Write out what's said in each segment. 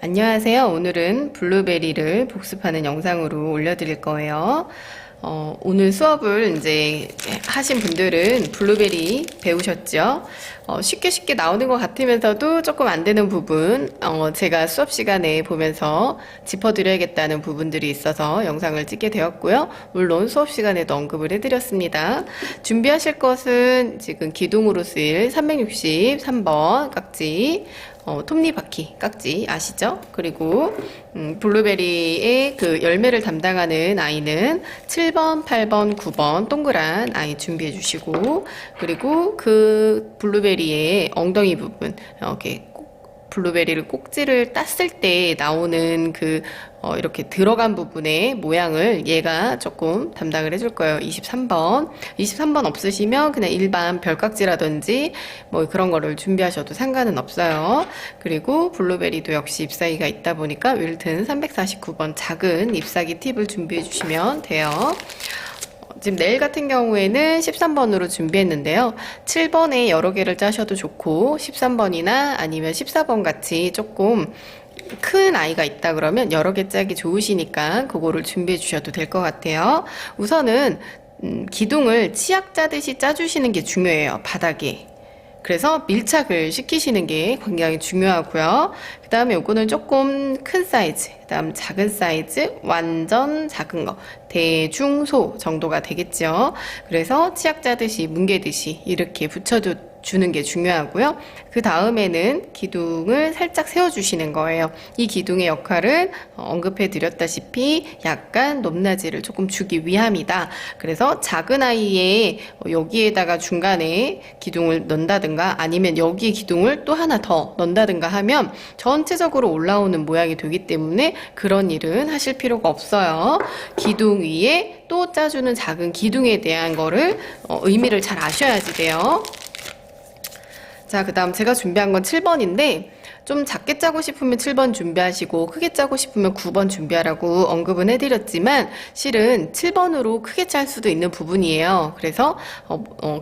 안녕하세요. 오늘은 블루베리를 복습하는 영상으로 올려드릴 거예요. 오늘 수업을 이제 하신 분들은 블루베리 배우셨죠? 쉽게 나오는 것 같으면서도 조금 안 되는 부분, 제가 수업 시간에 보면서 짚어드려야겠다는 부분들이 있어서 영상을 찍게 되었고요. 물론 수업 시간에도 언급을 해드렸습니다. 준비하실 것은 지금 기둥으로 쓰일 363번 깍지, 톱니바퀴 깍지 아시죠? 그리고 블루베리의 그 열매를 담당하는 아이는 7번, 8번, 9번 동그란 아이 준비해 주시고, 그리고 그 블루베리의 엉덩이 부분, 이렇게 블루베리를 꼭지를 땄을 때 나오는 그 이렇게 들어간 부분의 모양을 얘가 조금 담당을 해줄 거예요. 23번 없으시면 그냥 일반 별깍지라든지 뭐 그런 거를 준비하셔도 상관은 없어요. 그리고 블루베리도 역시 잎사귀가 있다 보니까 윌튼 349번 작은 잎사귀 팁을 준비해 주시면 돼요. 지금 네일 같은 경우에는 13번으로 준비했는데요. 7번에 여러 개를 짜셔도 좋고 13번이나 아니면 14번 같이 조금 큰 아이가 있다 그러면 여러 개 짜기 좋으시니까 그거를 준비해 주셔도 될 것 같아요. 우선은 기둥을 치약 짜듯이 짜주시는 게 중요해요. 바닥에. 그래서 밀착을 시키시는 게 굉장히 중요하고요. 그 다음에 요거는 조금 큰 사이즈, 그 다음 작은 사이즈, 완전 작은 거, 대중소 정도가 되겠죠. 그래서 치약 짜듯이 뭉개듯이 이렇게 붙여주는 게 중요하고요. 그 다음에는 기둥을 살짝 세워주시는 거예요. 이 기둥의 역할은 언급해 드렸다시피 약간 높낮이를 조금 주기 위함이다. 그래서 작은 아이의 여기에다가 중간에 기둥을 넣는다든가 아니면 여기에 기둥을 또 하나 더 넣는다든가 하면 전체적으로 올라오는 모양이 되기 때문에 그런 일은 하실 필요가 없어요. 기둥 위에 또 짜주는 작은 기둥에 대한 거를 의미를 잘 아셔야지 돼요. 자, 그 다음 제가 준비한 건 7번인데 좀 작게 짜고 싶으면 7번 준비하시고 크게 짜고 싶으면 9번 준비하라고 언급은 해드렸지만 실은 7번으로 크게 짤 수도 있는 부분이에요. 그래서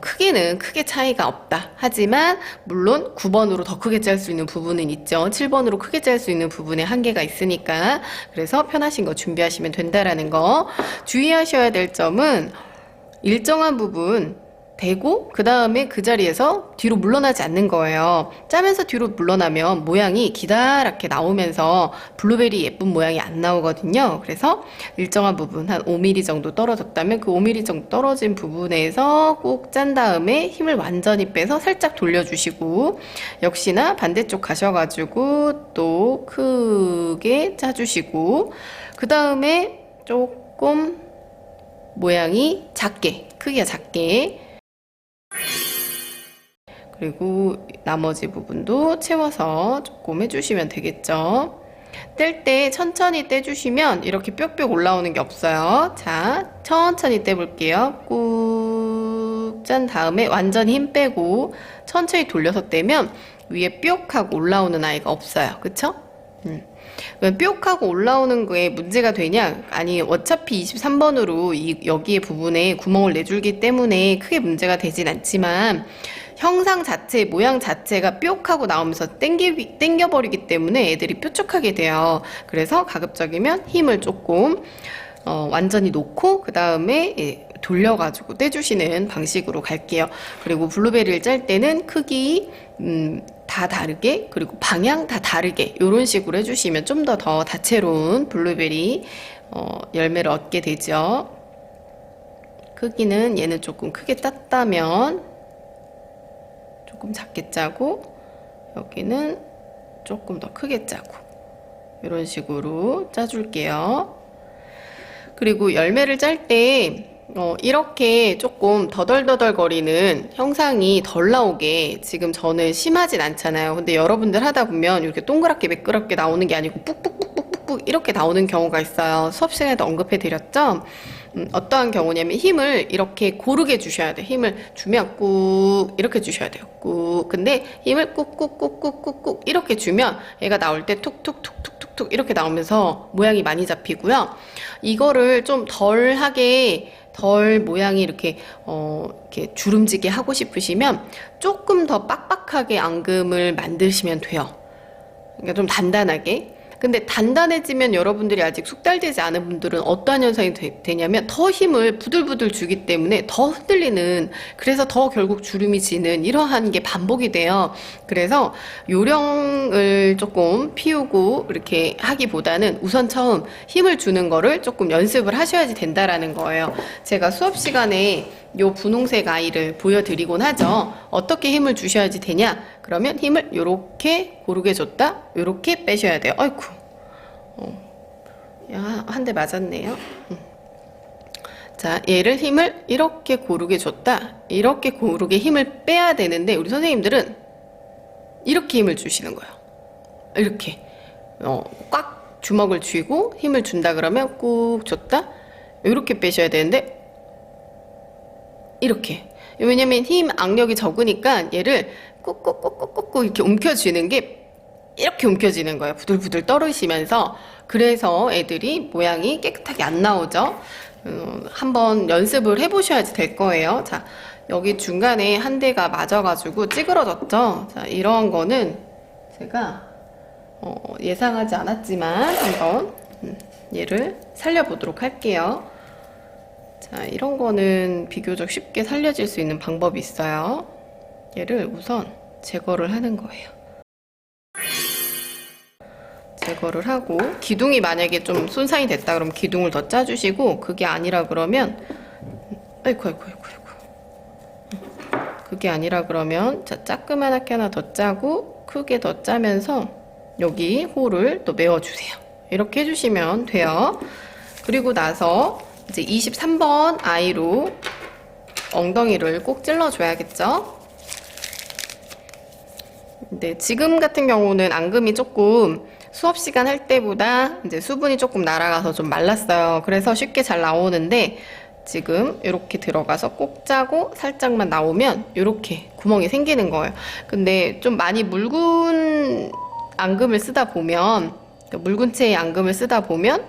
크게는 크게 차이가 없다. 하지만 물론 9번으로 더 크게 짤 수 있는 부분은 있죠. 7번으로 크게 짤 수 있는 부분에 한계가 있으니까 그래서 편하신 거 준비하시면 된다라는 거. 주의하셔야 될 점은 일정한 부분 대고 그 다음에 그 자리에서 뒤로 물러나지 않는 거예요. 짜면서 뒤로 물러나면 모양이 기다랗게 나오면서 블루베리 예쁜 모양이 안 나오거든요. 그래서 일정한 부분 한 5mm 정도 떨어졌다면 그 5mm 정도 떨어진 부분에서 꼭 짠 다음에 힘을 완전히 빼서 살짝 돌려주시고, 역시나 반대쪽 가셔가지고 또 크게 짜주시고, 그 다음에 조금 모양이 작게, 크기가 작게, 그리고 나머지 부분도 채워서 조금 해주시면 되겠죠. 뗄 때 천천히 떼주시면 이렇게 뾱뾱 올라오는 게 없어요. 자, 천천히 떼볼게요. 꾹 짠 다음에 완전히 힘 빼고 천천히 돌려서 떼면 위에 뾱하고 올라오는 아이가 없어요. 그쵸? 왜 뾱하고 올라오는 거에 문제가 되냐? 아니, 어차피 23번으로 여기에 부분에 구멍을 내줄기 때문에 크게 문제가 되진 않지만 형상 자체, 모양 자체가 뾱하고 나오면서 땡겨버리기 때문에 애들이 뾰족하게 돼요. 그래서 가급적이면 힘을 조금 완전히 놓고 그 다음에 돌려가지고 떼주시는 방식으로 갈게요. 그리고 블루베리를 짤 때는 크기 다 다르게, 그리고 방향 다 다르게 이런 식으로 해주시면 좀 더 다채로운 블루베리 열매를 얻게 되죠. 크기는 얘는 조금 크게 땄다면 조금 작게 짜고, 여기는 조금 더 크게 짜고 이런 식으로 짜줄게요. 그리고 열매를 짤 때 이렇게 조금 더덜더덜 거리는 형상이 덜 나오게 지금 저는 심하진 않잖아요. 근데 여러분들 하다 보면 이렇게 동그랗게 매끄럽게 나오는 게 아니고 뿍뿍 이렇게 나오는 경우가 있어요. 수업 시간에도 언급해 드렸죠. 어떠한 경우냐면 힘을 이렇게 고르게 주셔야 돼요. 힘을 주면 꾹 이렇게 주셔야 돼요. 꾹. 근데 힘을 꾹꾹꾹꾹꾹꾹 이렇게 주면 얘가 나올 때 툭툭툭툭툭 이렇게 나오면서 모양이 많이 잡히고요. 이거를 좀 덜 모양이 이렇게 주름지게 하고 싶으시면 조금 더 빡빡하게 앙금을 만드시면 돼요. 그러니까 좀 단단하게. 근데 단단해지면 여러분들이 아직 숙달되지 않은 분들은 어떠한 현상이 되냐면 더 힘을 부들부들 주기 때문에 더 흔들리는, 그래서 더 결국 주름이 지는 이러한 게 반복이 돼요. 그래서 요령을 조금 피우고 이렇게 하기보다는 우선 처음 힘을 주는 거를 조금 연습을 하셔야지 된다라는 거예요. 제가 수업 시간에 요 분홍색 아이를 보여드리곤 하죠. 어떻게 힘을 주셔야지 되냐? 그러면 힘을 요렇게 고르게 줬다, 요렇게 빼셔야 돼요. 아이쿠, 야, 한 대 맞았네요. 자, 얘를 힘을 이렇게 고르게 줬다, 이렇게 고르게 힘을 빼야 되는데 우리 선생님들은 이렇게 힘을 주시는 거예요. 이렇게 꽉 주먹을 쥐고 힘을 준다 그러면 꾹 줬다, 이렇게 빼셔야 되는데 이렇게. 왜냐면 힘 악력이 적으니까 얘를 꾹꾹꾹꾹꾹 이렇게 움켜쥐는 게 이렇게 움켜쥐는 거예요. 부들부들 떨으시면서. 그래서 애들이 모양이 깨끗하게 안 나오죠. 한번 연습을 해보셔야지 될 거예요. 자, 여기 중간에 한 대가 맞아가지고 찌그러졌죠. 자, 이런 거는 제가 예상하지 않았지만 한번 얘를 살려보도록 할게요. 자, 이런 거는 비교적 쉽게 살려질 수 있는 방법이 있어요. 얘를 우선 제거를 하는 거예요. 제거를 하고, 기둥이 만약에 좀 손상이 됐다 그러면 기둥을 더 짜주시고, 그게 아니라 그러면 아이고 그게 아니라 그러면 자, 자그만하게 하나 더 짜고 크게 더 짜면서 여기 홀을 또 메워주세요. 이렇게 해주시면 돼요. 그리고 나서 이제 23번 아이로 엉덩이를 꼭 찔러줘야겠죠. 근데 지금 같은 경우는 앙금이 조금 수업 시간 할 때보다 이제 수분이 조금 날아가서 좀 말랐어요. 그래서 쉽게 잘 나오는데 지금 이렇게 들어가서 꼭 짜고 살짝만 나오면 이렇게 구멍이 생기는 거예요. 근데 좀 많이 묽은 앙금을 쓰다 보면, 묽은 채의 앙금을 쓰다 보면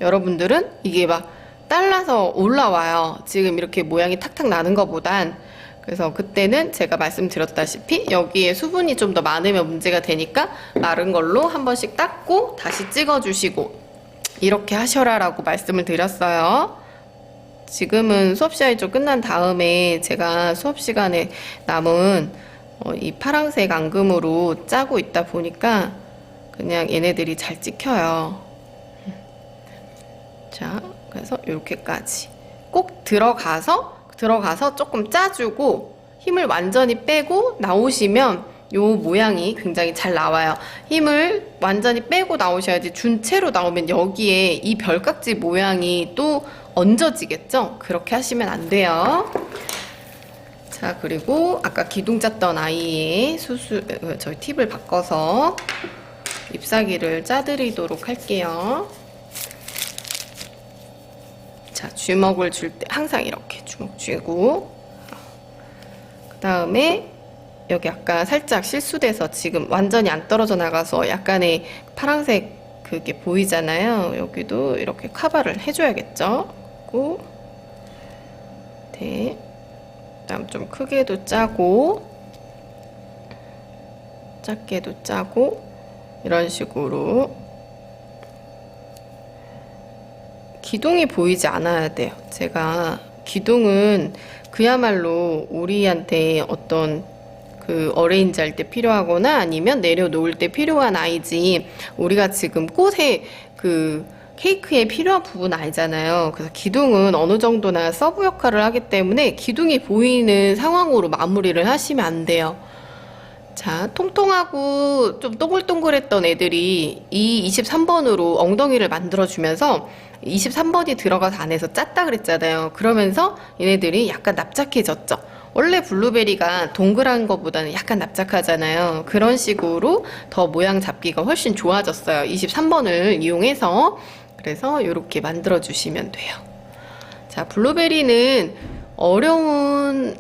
여러분들은 이게 막 딸라서 올라와요. 지금 이렇게 모양이 탁탁 나는 것보단. 그래서 그때는 제가 말씀드렸다시피 여기에 수분이 좀 더 많으면 문제가 되니까 마른 걸로 한 번씩 닦고 다시 찍어주시고 이렇게 하셔라 라고 말씀을 드렸어요. 지금은 수업 시간이 좀 끝난 다음에 제가 수업 시간에 남은 이 파란색 앙금으로 짜고 있다 보니까 그냥 얘네들이 잘 찍혀요. 자, 그래서 이렇게까지 꼭 들어가서 조금 짜주고 힘을 완전히 빼고 나오시면 요 모양이 굉장히 잘 나와요. 힘을 완전히 빼고 나오셔야지 준 채로 나오면 여기에 이 별깍지 모양이 또 얹어지겠죠? 그렇게 하시면 안 돼요. 자, 그리고 아까 기둥 짰던 아이의 저희 팁을 바꿔서 잎사귀를 짜드리도록 할게요. 자, 주먹을 줄 때 항상 이렇게 주먹 쥐고, 그 다음에 여기 아까 살짝 실수돼서 지금 완전히 안 떨어져 나가서 약간의 파란색 그게 보이잖아요. 여기도 이렇게 커버를 해줘야겠죠. 그리고 네, 그다음 좀 크게도 짜고 작게도 짜고 이런 식으로 기둥이 보이지 않아야 돼요. 제가 기둥은 그야말로 우리한테 어떤 그 어레인지 할 때 필요하거나 아니면 내려놓을 때 필요한 아이지, 우리가 지금 꽃에 그 케이크에 필요한 부분 아니잖아요. 그래서 기둥은 어느 정도나 서브 역할을 하기 때문에 기둥이 보이는 상황으로 마무리를 하시면 안 돼요. 자, 통통하고 좀 동글동글했던 애들이 이 23번으로 엉덩이를 만들어주면서 23번이 들어가서 안에서 짰다 그랬잖아요. 그러면서 얘네들이 약간 납작해졌죠. 원래 블루베리가 동그란 것보다는 약간 납작하잖아요. 그런 식으로 더 모양 잡기가 훨씬 좋아졌어요. 23번을 이용해서. 그래서 이렇게 만들어 주시면 돼요. 자, 블루베리는 어려운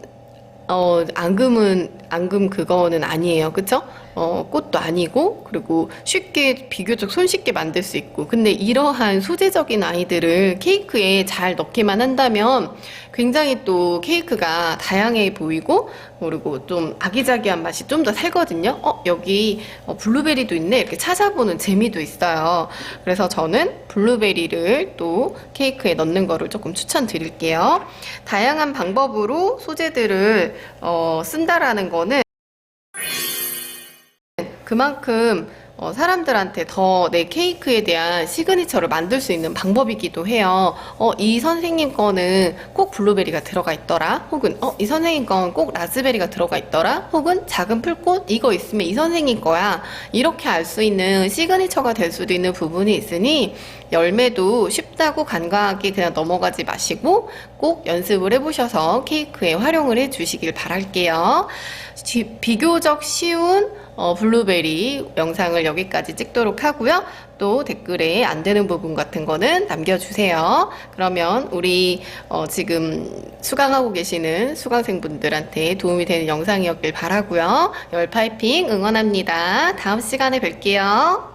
앙금 그거는 아니에요. 그쵸? 꽃도 아니고, 그리고 쉽게 비교적 손쉽게 만들 수 있고. 근데 이러한 소재적인 아이들을 케이크에 잘 넣기만 한다면 굉장히 또 케이크가 다양해 보이고, 그리고 좀 아기자기한 맛이 좀 더 살거든요. 여기 블루베리도 있네, 이렇게 찾아보는 재미도 있어요. 그래서 저는 블루베리를 또 케이크에 넣는 거를 조금 추천드릴게요. 다양한 방법으로 소재들을 쓴다라는 거는 그만큼 사람들한테 더 내 케이크에 대한 시그니처를 만들 수 있는 방법이기도 해요. 이 선생님 거는 꼭 블루베리가 들어가 있더라. 혹은 이 선생님 건 꼭 라즈베리가 들어가 있더라. 혹은 작은 풀꽃 이거 있으면 이 선생님 거야. 이렇게 알 수 있는 시그니처가 될 수도 있는 부분이 있으니 열매도 쉽다고 간과하게 그냥 넘어가지 마시고 꼭 연습을 해보셔서 케이크에 활용을 해주시길 바랄게요. 비교적 쉬운 블루베리 영상을 여기까지 찍도록 하고요. 또 댓글에 안 되는 부분 같은 거는 남겨주세요. 그러면 우리 지금 수강하고 계시는 수강생분들한테 도움이 되는 영상이었길 바라고요. 열 파이팅 응원합니다. 다음 시간에 뵐게요.